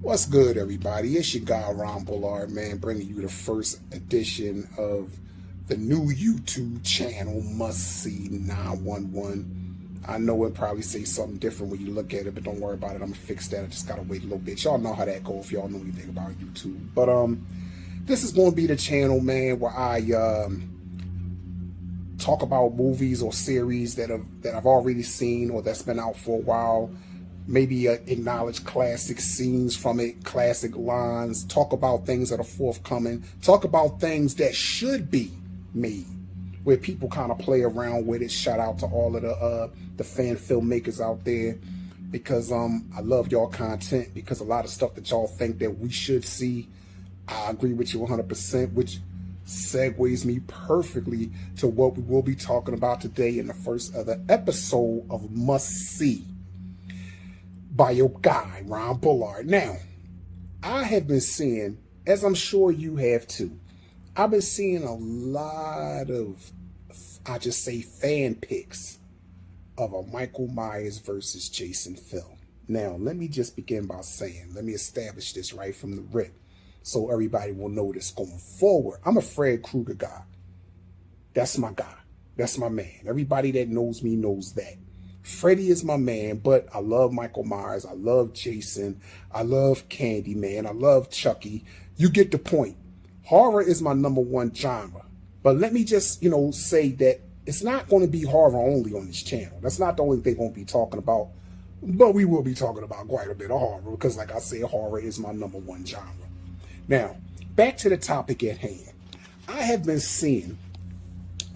What's good, everybody? It's your guy, Ron Bullard, man, bringing you the first edition of the new YouTube channel, Must See 911. I know it'll probably say something different when you look at it, but don't worry about it. I'm going to fix that. I just got to wait a little bit. Y'all know how that goes if y'all know anything about YouTube. But this is going to be the channel, man, where I talk about movies or series that I've already seen or that's been out for a while. Maybe acknowledge classic scenes from it, classic lines, talk about things that are forthcoming, talk about things that should be made, where people kind of play around with it. Shout out to all of the fan filmmakers out there, because I love y'all content, because a lot of stuff that y'all think that we should see, I agree with you 100%, which segues me perfectly to what we will be talking about today in the first of the episode of Must See by your guy, Ron Bullard. Now, I have been seeing, as I'm sure you have too, I've been seeing a lot of, I just say, fan pics of a Michael Myers versus Jason film. Now, let me just begin by saying, let me establish this right from the rip so everybody will know this going forward. I'm a Fred Krueger guy. That's my guy. That's my man. Everybody that knows me knows that. Freddy is my man, but I love Michael Myers. I love Jason. I love Candyman. I love Chucky. You get the point. Horror is my #1 genre. But let me just, say that it's not going to be horror only on this channel. That's not the only thing we're going to be talking about. But we will be talking about quite a bit of horror, because like I said, horror is my #1 genre. Now, back to the topic at hand. I have been seeing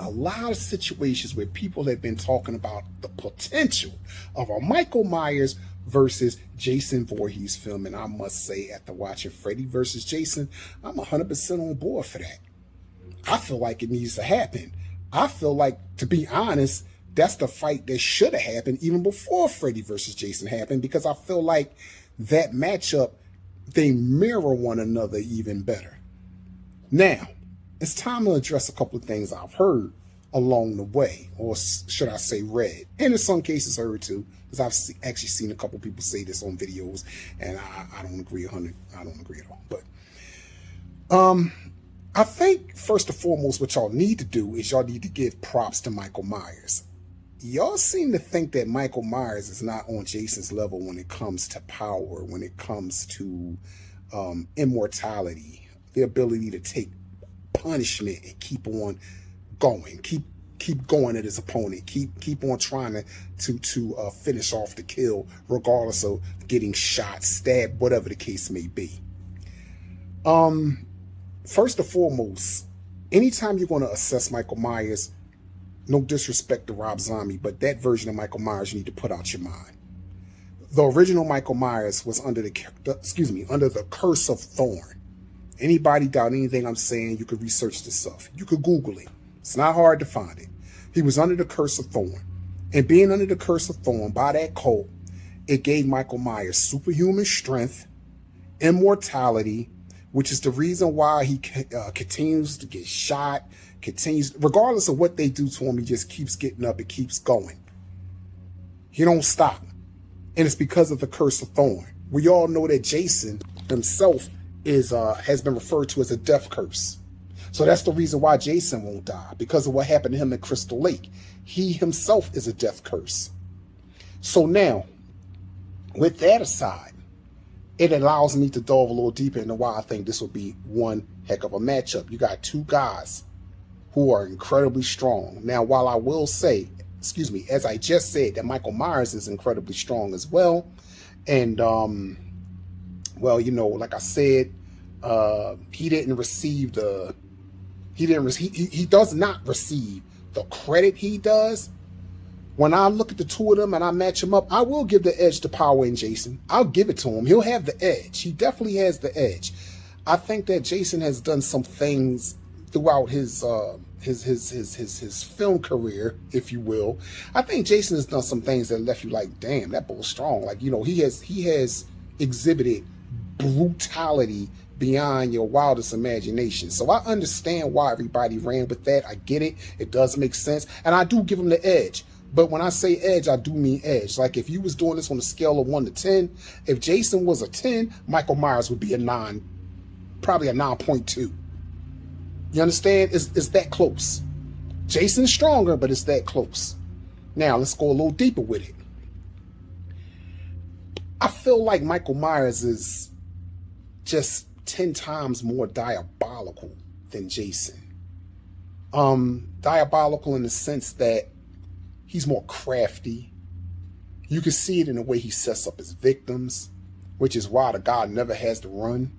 a lot of situations where people have been talking about the potential of a Michael Myers versus Jason Voorhees film. And I must say, after watching Freddy versus Jason, I'm 100% on board for that. I feel like it needs to happen. I feel like, to be honest, that's the fight that should have happened even before Freddy versus Jason happened, because I feel like that matchup, they mirror one another even better. Now, it's time to address a couple of things I've heard along the way, or should I say read, and in some cases heard too, because I've actually seen a couple of people say this on videos, and I don't agree 100. I don't agree at all. But I think first and foremost, what y'all need to do is y'all need to give props to Michael Myers. Y'all seem to think that Michael Myers is not on Jason's level when it comes to power, when it comes to immortality, the ability to take punishment and keep on going, keep going at his opponent, keep on trying to finish off the kill, regardless of getting shot, stabbed, whatever the case may be. First and foremost, anytime you're going to assess Michael Myers, no disrespect to Rob Zombie, but that version of Michael Myers you need to put out your mind. The original Michael Myers was under the curse of Thorn. Anybody doubt anything I'm saying, you could research this stuff. You could Google it. It's not hard to find it. He was under the curse of Thorn. And being under the curse of Thorn by that cult, it gave Michael Myers superhuman strength, immortality, which is the reason why he continues to get shot, regardless of what they do to him, he just keeps getting up and keeps going. He don't stop. And it's because of the curse of Thorn. We all know that Jason himself has been referred to as a death curse. So that's the reason why Jason won't die, because of what happened to him in Crystal Lake. He himself is a death curse. So now, with that aside, it allows me to delve a little deeper into why I think this will be one heck of a matchup. You got two guys who are incredibly strong. Now, while I will say, as I just said, that Michael Myers is incredibly strong as well. And, well, like I said, he does not receive the credit he does. When I look at the two of them and I match them up, I will give the edge to Power and Jason. I'll give it to him. He'll have the edge. He definitely has the edge. I think that Jason has done some things throughout his film career, if you will. I think Jason has done some things that left you like, damn, that bull's strong. Like, he has exhibited brutality beyond your wildest imagination. So I understand why everybody ran with that. I get it. It does make sense. And I do give him the edge. But when I say edge, I do mean edge. Like if you was doing this on a scale of 1 to 10, if Jason was a 10, Michael Myers would be a 9, probably a 9.2. You understand? It's that close. Jason's stronger, but it's that close. Now, let's go a little deeper with it. I feel like Michael Myers is just 10 times more diabolical than Jason. Diabolical in the sense that he's more crafty. You can see it in the way he sets up his victims, which is why the guy never has to run.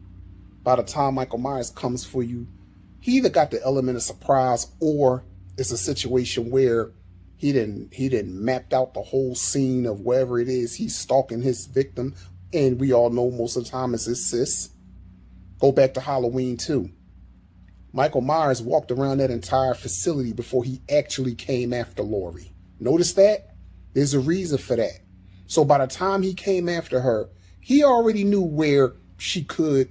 By the time Michael Myers comes for you, he either got the element of surprise or it's a situation where he didn't mapped out the whole scene of wherever it is he's stalking his victim, and we all know most of the time it's his sis. Go back to Halloween 2. Michael Myers walked around that entire facility before he actually came after Laurie. Notice that? There's a reason for that. So by the time he came after her, he already knew where she could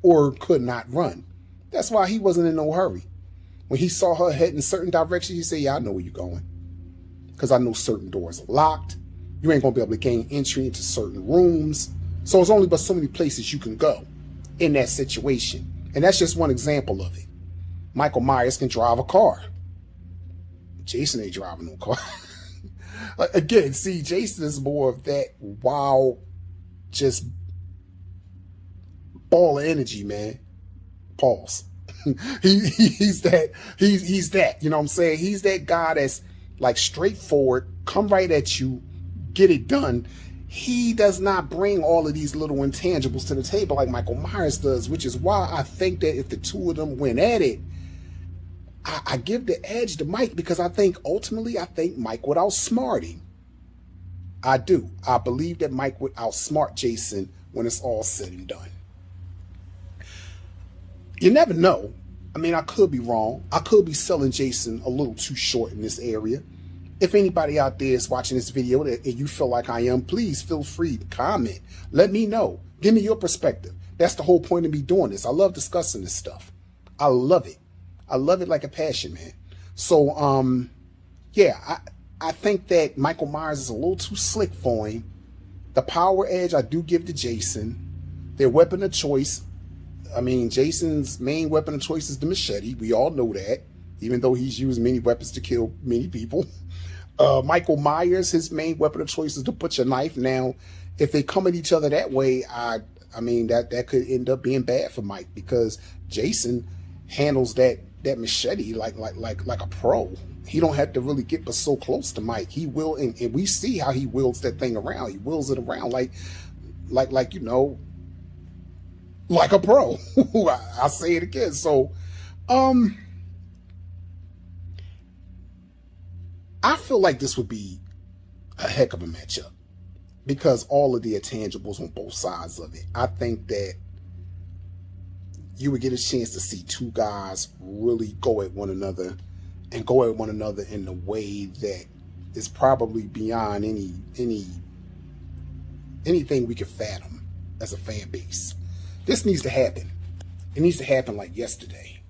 or could not run. That's why he wasn't in no hurry. When he saw her head in certain directions, he said, yeah, I know where you're going. Because I know certain doors are locked. You ain't going to be able to gain entry into certain rooms. So it's only but so many places you can go in that situation. And that's just one example of it. Michael Myers can drive a car. Jason ain't driving no car. Again, see, Jason is more of that wild, just ball of energy, man. Pause. He's that, you know what I'm saying? He's that guy that's like straightforward, come right at you, get it done. He does not bring all of these little intangibles to the table like Michael Myers does, which is why I think that if the two of them went at it, I give the edge to Mike, because I think ultimately Mike would outsmart him. I do. I believe that Mike would outsmart Jason when it's all said and done. You never know. I mean, I could be wrong. I could be selling Jason a little too short in this area. If anybody out there is watching this video and you feel like I am, please feel free to comment. Let me know. Give me your perspective. That's the whole point of me doing this. I love discussing this stuff. I love it. I love it like a passion, man. So, yeah, I think that Michael Myers is a little too slick for him. The power edge I do give to Jason. Their weapon of choice. I mean, Jason's main weapon of choice is the machete. We all know that, even though he's used many weapons to kill many people. Michael Myers, his main weapon of choice is the butcher knife. Now, if they come at each other that way, I mean, that could end up being bad for Mike, because Jason handles that machete like a pro. He don't have to really get but so close to Mike. He will, and we see how he wields that thing around. He wields it around like you know, like a pro. I'll say it again. So, I feel like this would be a heck of a matchup because all of the intangibles on both sides of it. I think that you would get a chance to see two guys really go at one another, and go at one another in a way that is probably beyond anything we could fathom as a fan base. This needs to happen. It needs to happen like yesterday.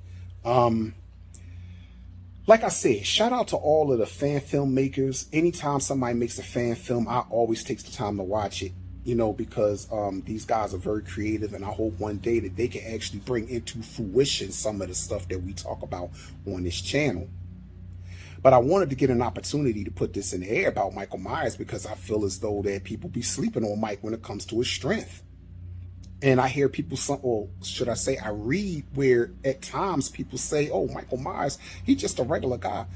Like I said, shout out to all of the fan filmmakers. Anytime somebody makes a fan film, I always take the time to watch it, you know, because these guys are very creative, and I hope one day that they can actually bring into fruition some of the stuff that we talk about on this channel. But I wanted to get an opportunity to put this in the air about Michael Myers, because I feel as though that people be sleeping on Mike when it comes to his strength. And I hear people, or should I say, I read where at times people say, oh, Michael Myers, he's just a regular guy.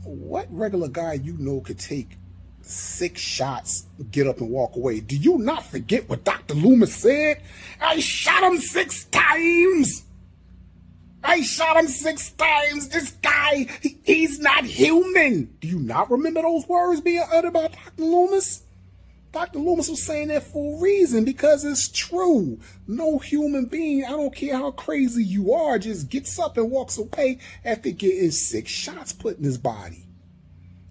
What regular guy you know could take 6 shots, get up and walk away? Do you not forget what Dr. Loomis said? I shot him 6 times. I shot him 6 times. This guy, he's not human. Do you not remember those words being uttered by Dr. Loomis? Dr. Loomis was saying that for a reason, because it's true. No human being, I don't care how crazy you are, just gets up and walks away after getting 6 shots put in his body.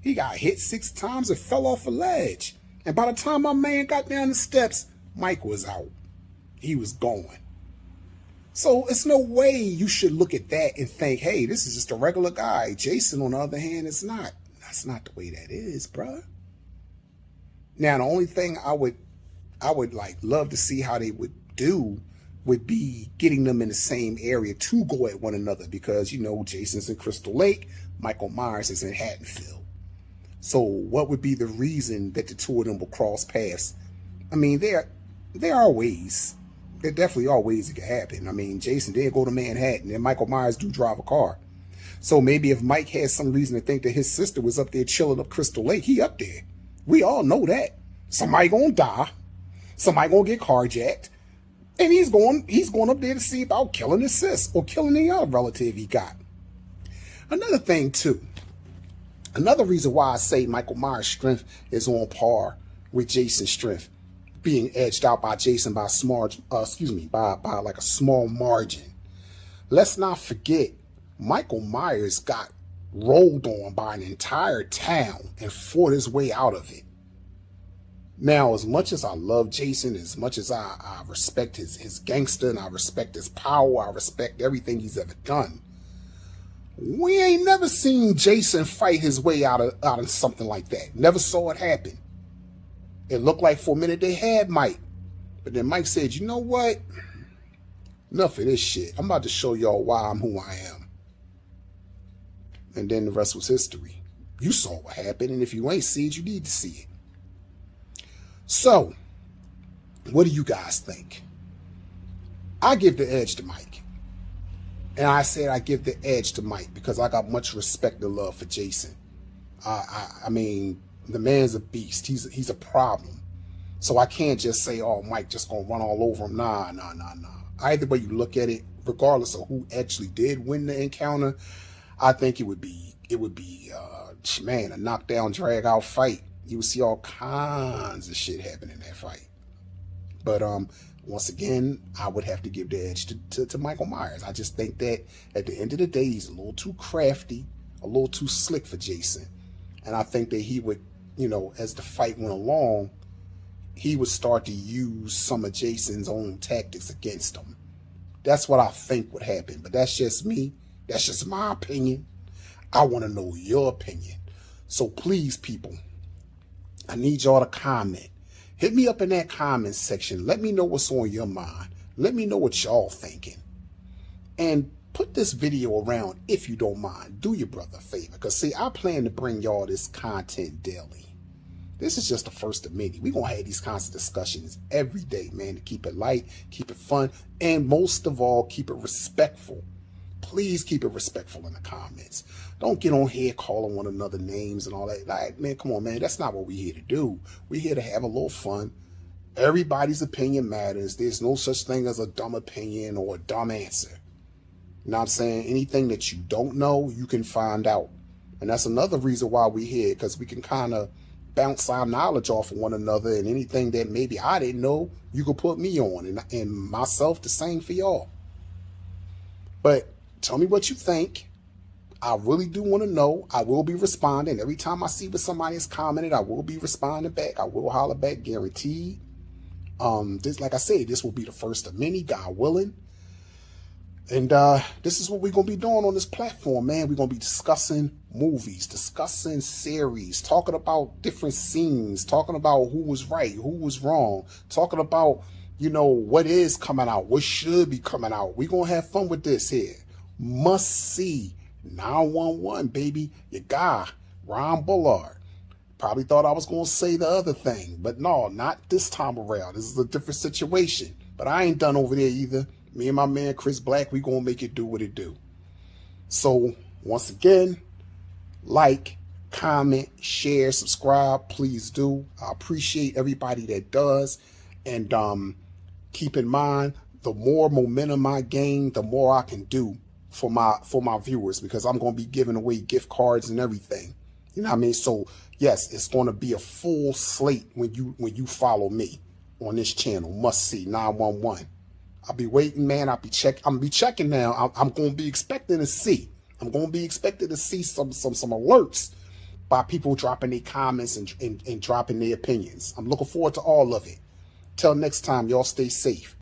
He got hit 6 times and fell off a ledge. And by the time my man got down the steps, Mike was out. He was gone. So it's no way you should look at that and think, hey, this is just a regular guy. Jason, on the other hand, is not. That's not the way that is, bruh. Now, the only thing I would like love to see how they would do would be getting them in the same area to go at one another, because you know Jason's in Crystal Lake, Michael Myers is in Haddonfield. So what would be the reason that the two of them will cross paths? I mean, there are ways. There definitely are ways it could happen. I mean, Jason did go to Manhattan, and Michael Myers do drive a car. So maybe if Mike has some reason to think that his sister was up there chilling up Crystal Lake, he up there. We all know that. Somebody gonna die. Somebody gonna get carjacked. And he's going up there to see about killing his sis or killing any other relative he got. Another thing too. Another reason why I say Michael Myers' strength is on par with Jason's strength, being edged out by Jason by by like a small margin. Let's not forget, Michael Myers got rolled on by an entire town and fought his way out of it. Now, as much as I love Jason, as much as I respect his gangster, and I respect his power, I respect everything he's ever done, we ain't never seen Jason fight his way out of something like that. Never saw it happen. It looked like for a minute they had Mike. But then Mike said, you know what? Enough of this shit. I'm about to show y'all why I'm who I am. And then the rest was history. You saw what happened, and if you ain't see it, you need to see it. So, what do you guys think? I give the edge to Mike. And I said I give the edge to Mike because I got much respect and love for Jason. I mean, the man's a beast. He's a problem. So I can't just say, oh, Mike just gonna run all over him. Nah. Either way you look at it, regardless of who actually did win the encounter, I think it would be a knockdown, drag out fight. You would see all kinds of shit happen in that fight. But once again, I would have to give the edge to Michael Myers. I just think that at the end of the day, he's a little too crafty, a little too slick for Jason. And I think that he would, as the fight went along, he would start to use some of Jason's own tactics against him. That's what I think would happen. But that's just me. That's just my opinion. I want to know your opinion. So please, people, I need y'all to comment. Hit me up in that comment section. Let me know what's on your mind. Let me know what y'all thinking. And put this video around if you don't mind. Do your brother a favor. Because, see, I plan to bring y'all this content daily. This is just the first of many. We're going to have these kinds of discussions every day, man, to keep it light, keep it fun, and most of all, keep it respectful. Please keep it respectful in the comments. Don't get on here calling one another names and all that. Like, man, come on, man. That's not what we're here to do. We're here to have a little fun. Everybody's opinion matters. There's no such thing as a dumb opinion or a dumb answer. You know what I'm saying? Anything that you don't know, you can find out. And that's another reason why we're here, because we can kind of bounce our knowledge off of one another, and anything that maybe I didn't know, you could put me on, and myself the same for y'all. But tell me what you think. I really do want to know. I will be responding. Every time I see what somebody has commented, I will be responding back. I will holler back, guaranteed. This, like I said, this will be the first of many, God willing. And this is what we're going to be doing on this platform, man. We're going to be discussing movies, discussing series, talking about different scenes, talking about who was right, who was wrong, talking about, what is coming out, what should be coming out. We're going to have fun with this here. Must see 911, baby. Your guy, Ron Bullard. Probably thought I was going to say the other thing, but no, not this time around. This is a different situation. But I ain't done over there either. Me and my man Chris Black, we gonna make it do what it do. So once again, like, comment, share, subscribe, please do. I appreciate everybody that does. And keep in mind, the more momentum I gain, the more I can do for my viewers, because I'm gonna be giving away gift cards and everything. You know what I mean? So yes, it's gonna be a full slate when you follow me on this channel. Must see 911. I'll be waiting, man. I'm gonna be checking now. I'm gonna be expecting to see. I'm gonna be expecting to see some alerts by people dropping their comments and dropping their opinions. I'm looking forward to all of it. Till next time, y'all stay safe.